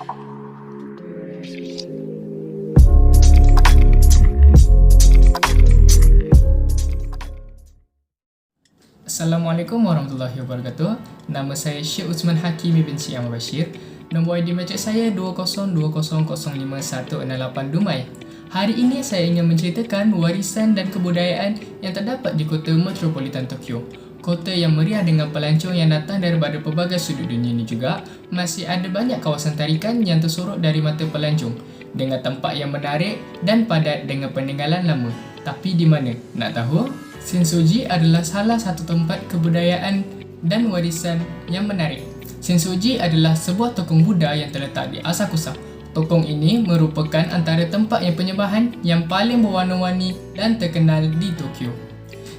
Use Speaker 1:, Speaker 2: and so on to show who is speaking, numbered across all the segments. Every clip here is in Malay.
Speaker 1: Assalamualaikum warahmatullahi wabarakatuh. Nama saya Syekh Uthman Hakimi bin Syekh Ahmad Bashir. Nombor ID matrik saya 20200518 Dumai. Hari ini saya ingin menceritakan warisan dan kebudayaan yang terdapat di kota metropolitan Tokyo. Kota yang meriah dengan pelancong yang datang daripada pelbagai sudut dunia ini juga masih ada banyak kawasan tarikan yang tersorok dari mata pelancong dengan tempat yang menarik dan padat dengan peninggalan lama. Tapi di mana? Nak tahu? Sensoji adalah salah satu tempat kebudayaan dan warisan yang menarik. Sensoji adalah sebuah tokong Buddha yang terletak di Asakusa. Tokong ini merupakan antara tempat yang penyembahan yang paling berwarna-warni dan terkenal di Tokyo.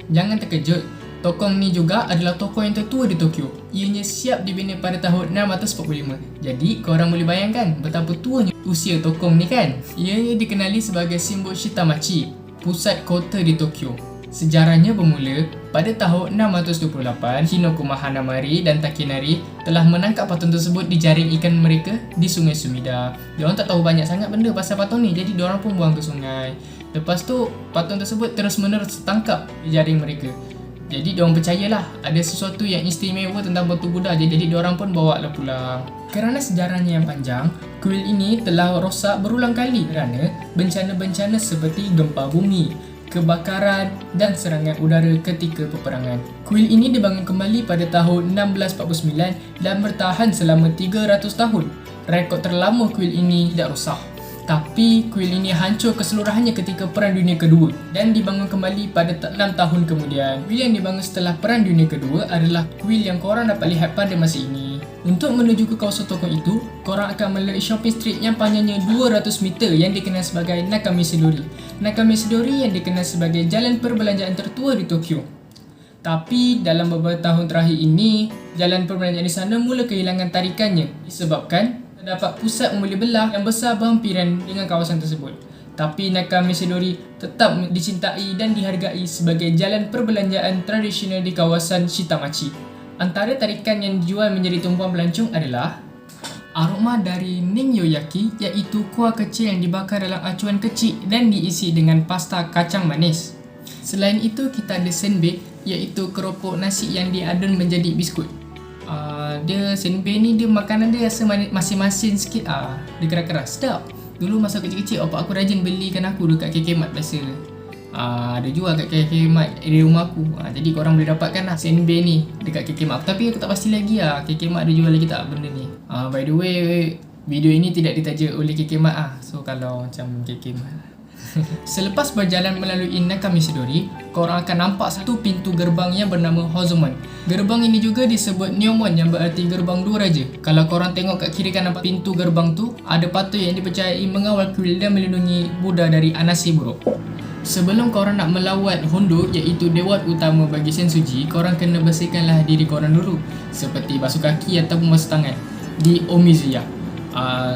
Speaker 1: Jangan terkejut, tokong ni juga adalah tokong yang tertua di Tokyo. Ianya siap dibina pada tahun 645. Jadi, korang boleh bayangkan betapa tuanya usia tokong ni kan? Ianya dikenali sebagai simbol Shitamachi, pusat kota di Tokyo. Sejarahnya bermula pada tahun 628, Hinokuma Hanamari dan Takenari telah menangkap patung tersebut di jaring ikan mereka di Sungai Sumida. Diorang tak tahu banyak sangat benda pasal patung ni, jadi diorang pun buang ke sungai. Lepas tu, patung tersebut terus-menerus tertangkap di jaring mereka. Jadi diorang percayalah ada sesuatu yang istimewa tentang patung Buddha, jadi diorang pun bawa lah pulang. Kerana sejarahnya yang panjang, kuil ini telah rosak berulang kali kerana bencana-bencana seperti gempa bumi, kebakaran dan serangan udara ketika peperangan. Kuil ini dibangun kembali pada tahun 1649 dan bertahan selama 300 tahun. Rekod terlama kuil ini tidak rosak. Tapi kuil ini hancur keseluruhannya ketika Perang Dunia Kedua dan dibangun kembali pada 6 tahun kemudian. Kuil yang dibangun setelah Perang Dunia Kedua adalah kuil yang korang dapat lihat pada masa ini. Untuk menuju ke kawasan tokong itu, korang akan melalui shopping street yang panjangnya 200 meter yang dikenal sebagai Nakamisidori. Nakamisidori yang dikenal sebagai jalan perbelanjaan tertua di Tokyo. Tapi dalam beberapa tahun terakhir ini, jalan perbelanjaan di sana mula kehilangan tarikannya disebabkan terdapat pusat membeli belah yang besar berhampiran dengan kawasan tersebut. Tapi Nakamisidori tetap dicintai dan dihargai sebagai jalan perbelanjaan tradisional di kawasan Shitamachi. Antara tarikan yang dijual menjadi tumpuan pelancong adalah aroma dari Ningyoyaki, iaitu kuah kecil yang dibakar dalam acuan kecil dan diisi dengan pasta kacang manis. Selain itu, kita ada senbei, iaitu keropok nasi yang diadun menjadi biskut. Dia senbei ni, dia makanan dia rasa masin-masin sikit. Dia keras-keras, sedap. Dulu masa kecil-kecil, opak aku rajin belikan aku dekat KK Mart biasa. Ada jual kat KK Mart di rumah aku. Jadi korang boleh dapatkan lah senbei ni dekat KK Mart. Tapi aku tak pasti lagi KK Mart ada jual lagi tak benda ni. By the way, video ini tidak ditaja oleh KK Mart So kalau macam KK Mart Selepas berjalan melalui Nakamisidori, korang akan nampak satu pintu gerbang yang bernama Hozomon. Gerbang ini juga disebut Neomon yang berarti gerbang dua raja. Kalau korang tengok kat kiri kanan pintu gerbang tu, ada patung yang dipercayai mengawal kuil dan melindungi Buddha dari anasi buruk. Sebelum korang nak melawat Hondo, iaitu dewan utama bagi Sensoji, korang kena bersihkanlah diri korang dulu, seperti basuh kaki ataupun basuh tangan di Omizuya.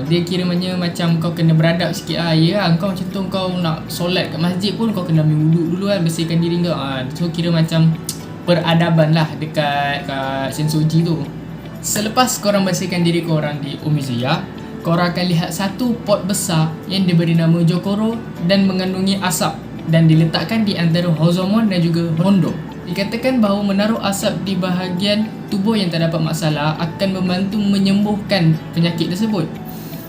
Speaker 1: Dia kiranya macam kau kena beradab sikit kau macam tu, kau nak solat kat masjid pun kau kena ambil wuduk dulu bersihkan diri kau. So kira macam peradaban lah dekat Sensoji tu. Selepas korang bersihkan diri korang di Omizuya, korang akan lihat satu pot besar yang diberi nama Jokoro dan mengandungi asap dan diletakkan di antara Hozomon dan juga Hondo. Dikatakan bahawa menaruh asap di bahagian tubuh yang tak dapat masalah akan membantu menyembuhkan penyakit tersebut.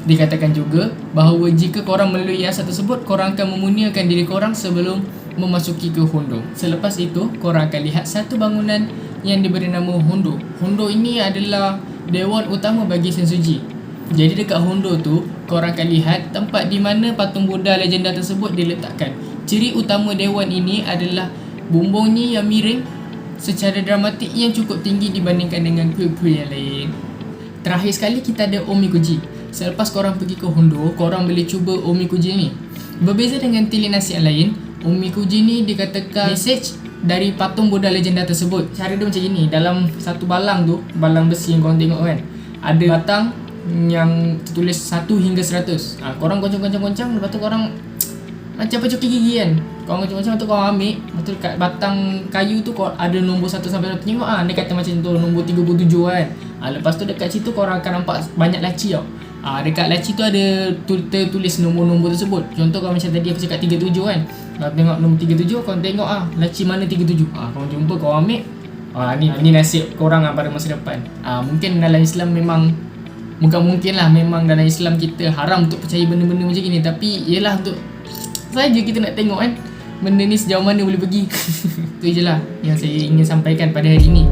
Speaker 1: Dikatakan juga bahawa jika korang melalui asap tersebut, korang akan memuniakan diri korang sebelum memasuki ke Hondo. Selepas itu, korang akan lihat satu bangunan yang diberi nama Hondo. Hondo ini adalah dewan utama bagi Sensoji. Jadi dekat Hondo tu, korang akan lihat tempat di mana patung Buddha legenda tersebut diletakkan. Ciri utama dewan ini adalah bumbungnya yang miring secara dramatik yang cukup tinggi dibandingkan dengan kuil-kuil yang lain. Terakhir sekali kita ada Omikuji. Selepas korang pergi ke Hondo, korang boleh cuba Omikuji ni. Berbeza dengan tili nasi yang lain, Omikuji ni dikatakan message dari patung Buddha legenda tersebut. Cara dia macam gini, dalam satu balang tu, balang besi yang korang tengok kan, ada batang yang tertulis 1 hingga 100. Korang goncang-goncang, lepas tu korang macam pecuki gigi kan, korang goncang-goncang tu korang ambil, lepas tu kat batang kayu tu ada nombor 1 sampai 100. Tengok dia kata macam tu, nombor 37 kan. Lepas tu dekat situ korang akan nampak banyak laci tau. Dekat laci tu ada tertulis nombor-nombor tersebut. Contoh kalau macam tadi aku cakap 37 kan, kalau tengok nombor 37, kau tengok laci mana 37, kau jumpa, kau ambil. Ni nasib korang pada masa depan. Mungkin dalam Islam memang memang dalam Islam kita haram untuk percaya benda-benda macam ni, tapi yelah untuk saja kita nak tengok kan benda ni sejauh mana boleh pergi. Itu je lah yang saya ingin sampaikan pada hari ini.